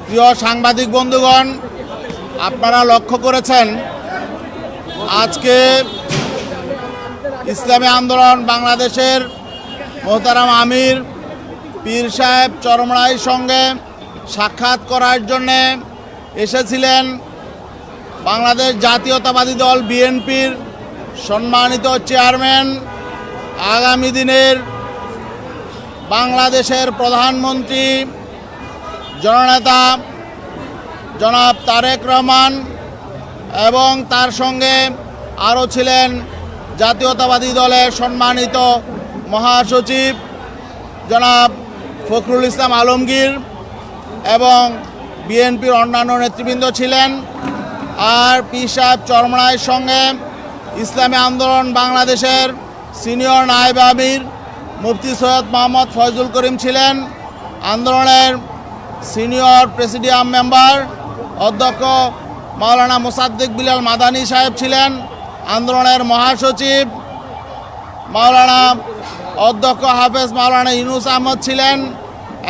প্রিয় সাংবাদিক বন্ধুগণ, আপনারা লক্ষ্য করেছেন আজকে ইসলামী আন্দোলন বাংলাদেশের মোহতারাম আমির পীর সাহেব চরমরাইয়ের সঙ্গে সাক্ষাৎ করার জন্যে এসেছিলেন বাংলাদেশ জাতীয়তাবাদী দল বিএনপির সম্মানিত চেয়ারম্যান, আগামী দিনের বাংলাদেশের প্রধানমন্ত্রী জননেতা জনাব তারেক রহমান, এবং তার সঙ্গে আরও ছিলেন জাতীয়তাবাদী দলের সম্মানিত মহাসচিব জনাব ফখরুল ইসলাম আলমগীর এবং বিএনপির অন্যান্য নেতৃবৃন্দ ছিলেন। আর পীর সাহেব চরমরাইয়ের সঙ্গে ইসলামী আন্দোলন বাংলাদেশের সিনিয়র নায়েব আমির মুফতি সৈয়দ মোহাম্মদ ফয়জুল করিম ছিলেন, আন্দোলনের সিনিয়র প্রেসিডিয়াম মেম্বার অধ্যক্ষ মাওলানা মোসাদ্দেক বিলাল মাদানী সাহেব ছিলেন, আন্দোলনের মহাসচিব মাওলানা অধ্যক্ষ হাফেজ মাওলানা ইউনুস আহমদ ছিলেন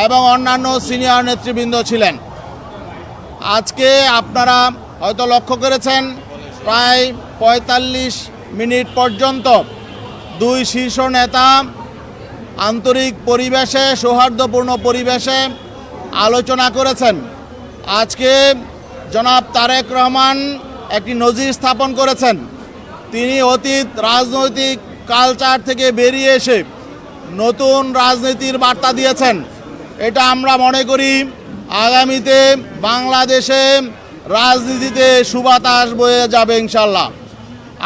এবং অন্যান্য সিনিয়র নেতৃবৃন্দ ছিলেন। আজকে আপনারা হয়তো লক্ষ্য করেছেন প্রায় ৪৫ মিনিট পর্যন্ত দুই শীর্ষ নেতা আন্তরিক পরিবেশে, সৌহার্দ্যপূর্ণ পরিবেশে আলোচনা করেছেন। আজকে জনাব তারেক রহমান একটি নজির স্থাপন করেছেন। তিনি অতীত রাজনৈতিক কালচার থেকে বেরিয়ে এসে নতুন রাজনীতির বার্তা দিয়েছেন। এটা আমরা মনে করি আগামীতে বাংলাদেশে রাজনীতিতে সুবাতাস বয়ে যাবে ইনশাল্লাহ।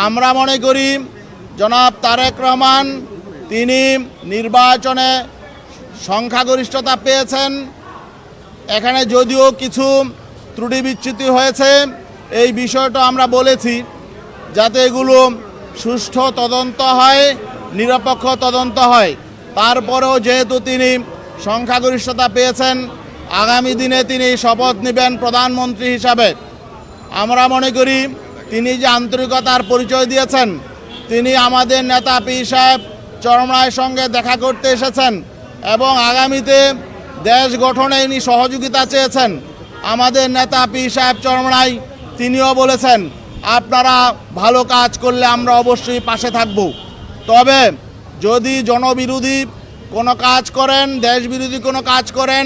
আমরা মনে করি জনাব তারেক রহমান তিনি নির্বাচনে সংখ্যাগরিষ্ঠতা পেয়েছেন। এখানে যদিও কিছু ত্রুটি বিচ্যুতি হয়েছে, এই বিষয়টা আমরা বলেছি যাতে এগুলো সুষ্ঠু তদন্ত হয়, নিরপেক্ষ তদন্ত হয়। তারপরেও যেহেতু তিনি সংখ্যাগরিষ্ঠতা পেয়েছেন, আগামী দিনে তিনি শপথ নেবেন প্রধানমন্ত্রী হিসাবে। আমরা মনে করি তিনি যে আন্তরিকতার পরিচয় দিয়েছেন, তিনি আমাদের নেতা পীর সাহেব চরমরাইয়ের সঙ্গে দেখা করতে এসেছেন এবং আগামীতে দেশ গঠনে ইনি সহযোগিতা চেয়েছেন। আমাদের নেতা পীর সাহেব চরমরাই তিনিও বলেছেন আপনারা ভালো কাজ করলে আমরা অবশ্যই পাশে থাকব, তবে যদি জনবিরোধী কোনো কাজ করেন, দেশবিরোধী কোনো কাজ করেন,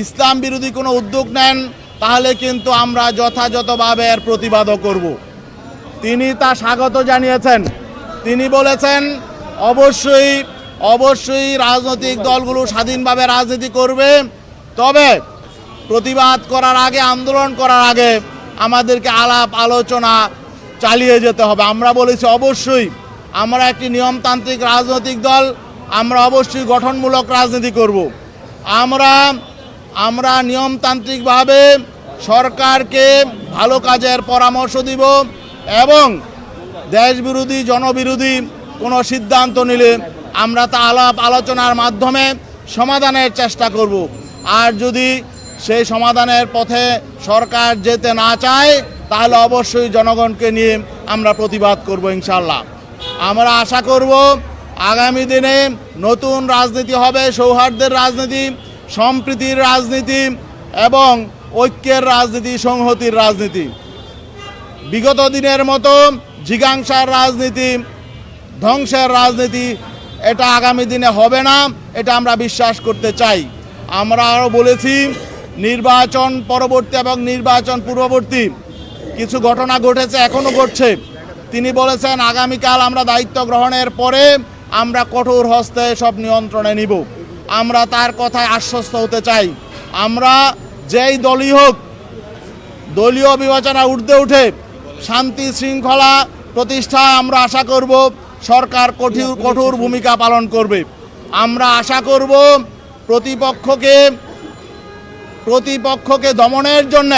ইসলাম বিরোধী কোনো উদ্যোগ নেন, তাহলে কিন্তু আমরা যথাযথভাবে এর প্রতিবাদও করব। তিনি তা স্বাগত জানিয়েছেন। তিনি বলেছেন অবশ্যই রাজনৈতিক দলগুলো স্বাধীনভাবে রাজনীতি করবে, তবে প্রতিবাদ করার আগে, আন্দোলন করার আগে আমাদেরকে আলাপ আলোচনা চালিয়ে যেতে হবে। আমরা বলেছি অবশ্যই আমরা একটি নিয়মতান্ত্রিক রাজনৈতিক দল, আমরা অবশ্যই গঠনমূলক রাজনীতি করব। আমরা নিয়মতান্ত্রিকভাবে সরকারকে ভালো কাজের পরামর্শ দিব এবং দেশবিরোধী, জনবিরোধী কোনো সিদ্ধান্ত নিলে আমরা তা আলাপ আলোচনার মাধ্যমে সমাধানের চেষ্টা করব। আর যদি সেই সমাধানের পথে সরকার যেতে না চায়, তাহলে অবশ্যই জনগণকে নিয়ে আমরা প্রতিবাদ করব ইনশাল্লাহ। আমরা আশা করব আগামী দিনে নতুন রাজনীতি হবে, সৌহার্দ্যের রাজনীতি, সম্প্রীতির রাজনীতি এবং ঐক্যের রাজনীতি, সংহতির রাজনীতি। বিগত দিনের মতো জিজ্ঞাসার রাজনীতি, ধ্বংসের রাজনীতি এটা আগামী দিনে হবে না, এটা আমরা বিশ্বাস করতে চাই। আমরা আরও বলেছি নির্বাচন পরবর্তী এবং নির্বাচন পূর্ববর্তী কিছু ঘটনা ঘটেছে, এখনও ঘটছে। তিনি বলেছেন আগামীকাল আমরা দায়িত্ব গ্রহণের পরে আমরা কঠোর হস্তে সব নিয়ন্ত্রণে নিব। আমরা তার কথায় আশ্বস্ত হতে চাই। আমরা যেই দলই হোক, দলীয় বিবেচনা ঊর্ধ্বে উঠে শান্তি শৃঙ্খলা প্রতিষ্ঠায় আমরা আশা করব সরকার কঠোর ভূমিকা পালন করবে। আমরা আশা করব প্রতিপক্ষকে দমনের জন্য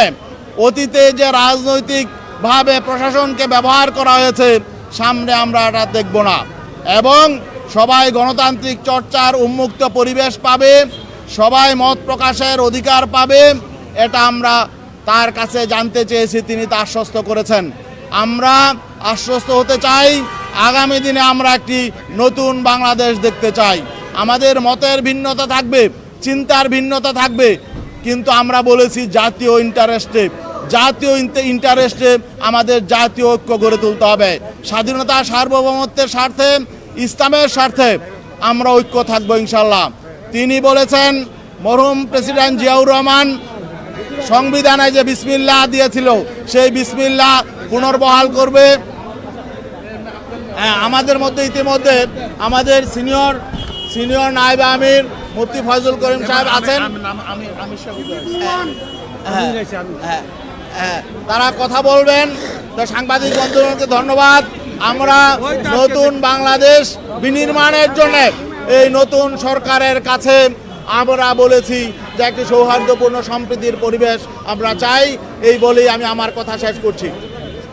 অতীতে যে রাজনৈতিকভাবে প্রশাসনকে ব্যবহার করা হয়েছে, সামনে আমরা এটা দেখব না এবং সবাই গণতান্ত্রিক চর্চার উন্মুক্ত পরিবেশ পাবে, সবাই মত প্রকাশের অধিকার পাবে। এটা আমরা তার কাছে জানতে চেয়েছি, তিনি তা আশ্বস্ত করেছেন। আমরা আশ্বস্ত হতে চাই আগামী দিনে আমরা একটি নতুন বাংলাদেশ দেখতে চাই। আমাদের মতের ভিন্নতা থাকবে, চিন্তার ভিন্নতা থাকবে, কিন্তু আমরা বলেছি জাতীয় ইন্টারেস্টে আমাদের জাতীয় ঐক্য গড়ে তুলতে হবে। স্বাধীনতা সার্বভৌমত্বের স্বার্থে, ইসলামের স্বার্থে আমরা ঐক্য থাকবো ইনশাল্লাহ। তিনি বলেছেন, মরহুম প্রেসিডেন্ট জিয়াউর রহমান সংবিধানে যে বিসমিল্লাহ দিয়েছিল সেই বিসমিল্লাহ পুনর্বহাল করবে। আমাদের মধ্যে ইতিমধ্যে আমাদের সিনিয়র নায়েব আমির মুফতি ফয়জুল করিম সাহেব আছেন, তারা কথা বলবেন। তো সাংবাদিক বন্ধুদেরকে ধন্যবাদ। আমরা নতুন বাংলাদেশ বিনির্মাণের জন্য এই নতুন সরকারের কাছে আমরা বলেছি যে একটি সৌহার্দ্যপূর্ণ সম্প্রীতির পরিবেশ আমরা চাই। এই বলেই আমি আমার কথা শেষ করছি।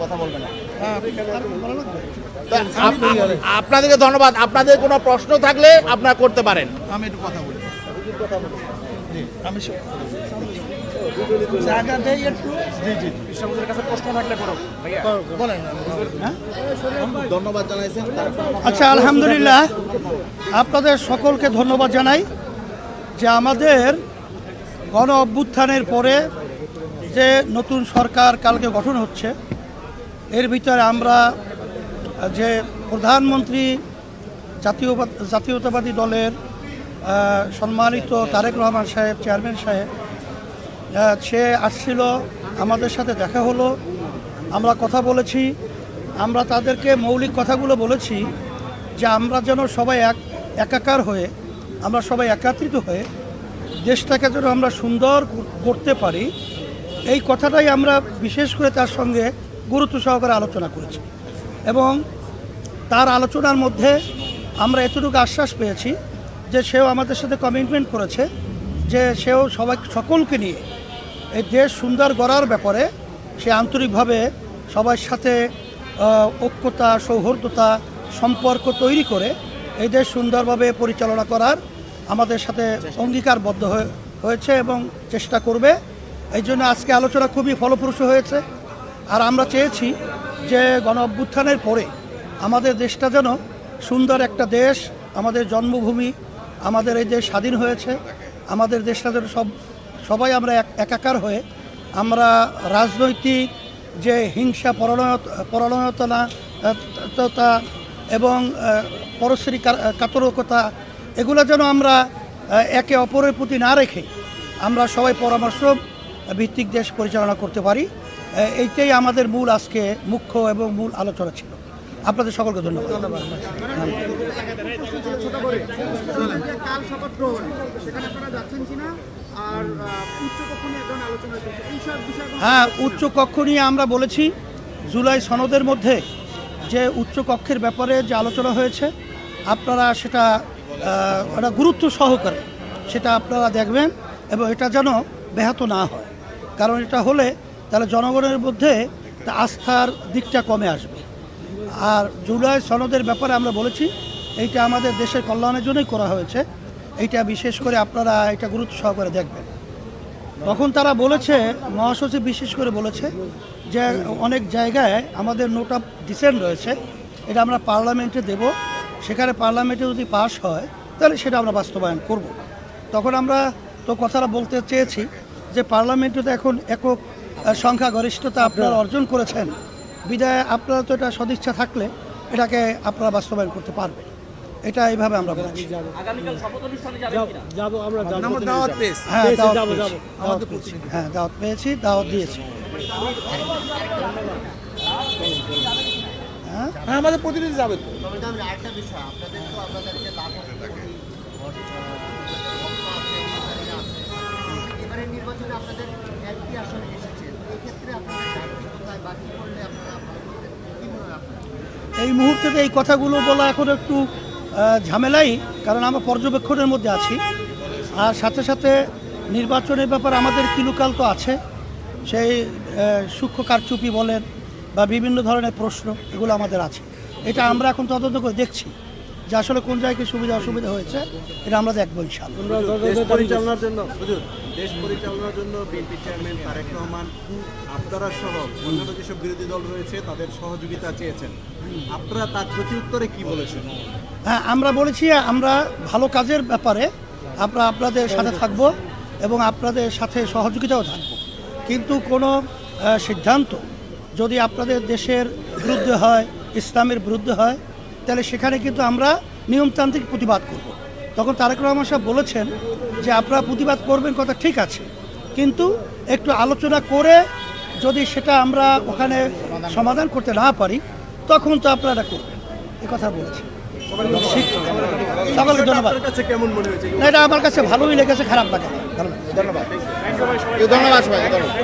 কথা বলবেন না, আপনাদেরকে ধন্যবাদ। আপনাদের কোনো প্রশ্ন থাকলে আপনারা করতে পারেন। আমি একটু কথা বলি। ধন্যবাদ জানাইছেন। আচ্ছা, আলহামদুলিল্লাহ, আপনাদের সকলকে ধন্যবাদ জানাই যে আমাদের গণ অভ্যুত্থানের পরে যে নতুন সরকার কালকে গঠন হচ্ছে, এর ভিতরে আমরা যে প্রধানমন্ত্রী জাতীয়তাবাদী দলের সম্মানিত তারেক রহমান সাহেব, চেয়ারম্যান সাহেব, সে আসছিল, আমাদের সাথে দেখা হলো, আমরা কথা বলেছি। আমরা তাদেরকে মৌলিক কথাগুলো বলেছি যে আমরা যেন সবাই একাকার হয়ে, আমরা সবাই একত্রিত হয়ে দেশটাকে যেন আমরা সুন্দর করতে পারি, এই কথাটাই আমরা বিশেষ করে তার সঙ্গে গুরুত্ব সহকারে আলোচনা করেছি। এবং তার আলোচনার মধ্যে আমরা এতটুকু আশ্বাস পেয়েছি যে সেও আমাদের সাথে কমিটমেন্ট করেছে যে সেও সকলকে নিয়ে এই দেশ সুন্দর গড়ার ব্যাপারে সে আন্তরিকভাবে সবার সাথে ঐক্যতা, সৌহার্দ্যতা, সম্পর্ক তৈরি করে এই দেশ সুন্দরভাবে পরিচালনা করার আমাদের সাথে অঙ্গীকারবদ্ধ হয়েছে এবং চেষ্টা করবে। এই জন্য আজকে আলোচনা খুবই ফলপ্রসূ হয়েছে। আর আমরা চেয়েছি যে গণ অভ্যুত্থানের পরে আমাদের দেশটা যেন সুন্দর একটা দেশ, আমাদের জন্মভূমি, আমাদের এই দেশ স্বাধীন হয়েছে, আমাদের দেশটা যেন সবাই আমরা একাকার হয়ে আমরা রাজনৈতিক যে হিংসা, পরায়ণতা এবং পরশ্রী কাতরকতা, এগুলো যেন আমরা একে অপরের প্রতি না রেখে আমরা সবাই পরামর্শ ভিত্তিক দেশ পরিচালনা করতে পারি। এইটাই আমাদের মূল আজকে মুখ্য এবং মূল আলোচনা ছিল। আপনাদের সকলকে ধন্যবাদ। হ্যাঁ, উচ্চ কক্ষ নিয়ে আমরা বলেছি জুলাই সনদের মধ্যে যে উচ্চ কক্ষের ব্যাপারে যে আলোচনা হয়েছে, আপনারা সেটা গুরুত্ব সহকারে সেটা আপনারা দেখবেন এবং এটা যেন ব্যাহত না হয়। কারণ এটা হলে তাহলে জনগণের মধ্যে আস্থার দিকটা কমে আসবে। আর জুলাই সনদের ব্যাপারে আমরা বলেছি এইটা আমাদের দেশের কল্যাণের জন্যই করা হয়েছে, এইটা বিশেষ করে আপনারা এটা গুরুত্ব সহকারে দেখবেন। তখন তারা বলেছে, মহাসচিব বিশেষ করে বলেছে যে অনেক জায়গায় আমাদের নোট অফ ডিসেন্ট রয়েছে, এটা আমরা পার্লামেন্টে দেব, সেখানে পার্লামেন্টে যদি পাস হয় তাহলে সেটা আমরা বাস্তবায়ন করব। তখন আমরা তো কথাটা বলতে চেয়েছি যে পার্লামেন্টে তো এখন একক সংখ্যাগরিষ্ঠতা আপনারা অর্জন করেছেন, বিদায় আপনারা তো এটা সদিচ্ছা থাকলে এটাকে আপনারা বাস্তবায়ন করতে পারবেন। এটা এইভাবে আমরা বলছি। হ্যাঁ, দাওয়াত পেয়েছি, দাওয়াত দিয়েছি। হ্যাঁ, আমাদের প্রতিনিধি যাবে। এই মুহূর্তে এই কথাগুলো বলা এখন একটু ঝামেলাই, কারণ আমরা পর্যবেক্ষণের মধ্যে আছি। আর সাথে সাথে নির্বাচনের ব্যাপারে আমাদের কিলুকাল তো আছে, সেই সূক্ষ্ম কারচুপি বলেন বা বিভিন্ন ধরনের প্রশ্ন, এগুলো আমাদের আছে। এটা আমরা এখন তদন্ত করে দেখছি যে আসলে কোন জায়গায় সুবিধা অসুবিধা হয়েছে, এটা আমরা দেখবো ইনশাআল্লাহ। দেশ পরিচালনার জন্য বিএনপি চেয়ারম্যান তারেক রহমান আপনারা সহ অন্যান্য যেসব বিরোধী দল রয়েছে তাদের সহযোগিতা চেয়েছেন, আপনারা তার প্রতি উত্তরে কি বলেছেন? হ্যাঁ, আমরা বলেছি আমরা ভালো কাজের ব্যাপারে আমরা আপনাদের সাথে থাকব এবং আপনাদের সাথে সহযোগিতাও থাকব। কিন্তু কোনো সিদ্ধান্ত যদি আপনাদের দেশের বিরুদ্ধে হয়, ইসলামের বিরুদ্ধে হয়, তাহলে সেখানে কিন্তু আমরা নিয়মতান্ত্রিক প্রতিবাদ করব। তখন তারেক রহমান সাহেব বলেছেন যে আপনারা প্রতিবাদ করবেন, কথা ঠিক আছে, কিন্তু একটু আলোচনা করে যদি সেটা আমরা ওখানে সমাধান করতে না পারি তখন তো আপনারা করবেন, এ কথা বলেছেন। সকলকে ধন্যবাদ। আপনার কাছে কেমন মনে হয়েছে? না, এটা আমার কাছে ভালোই লেগেছে, খারাপ লাগে না, ভালো লাগে। ধন্যবাদ সবাইকে, ধন্যবাদ।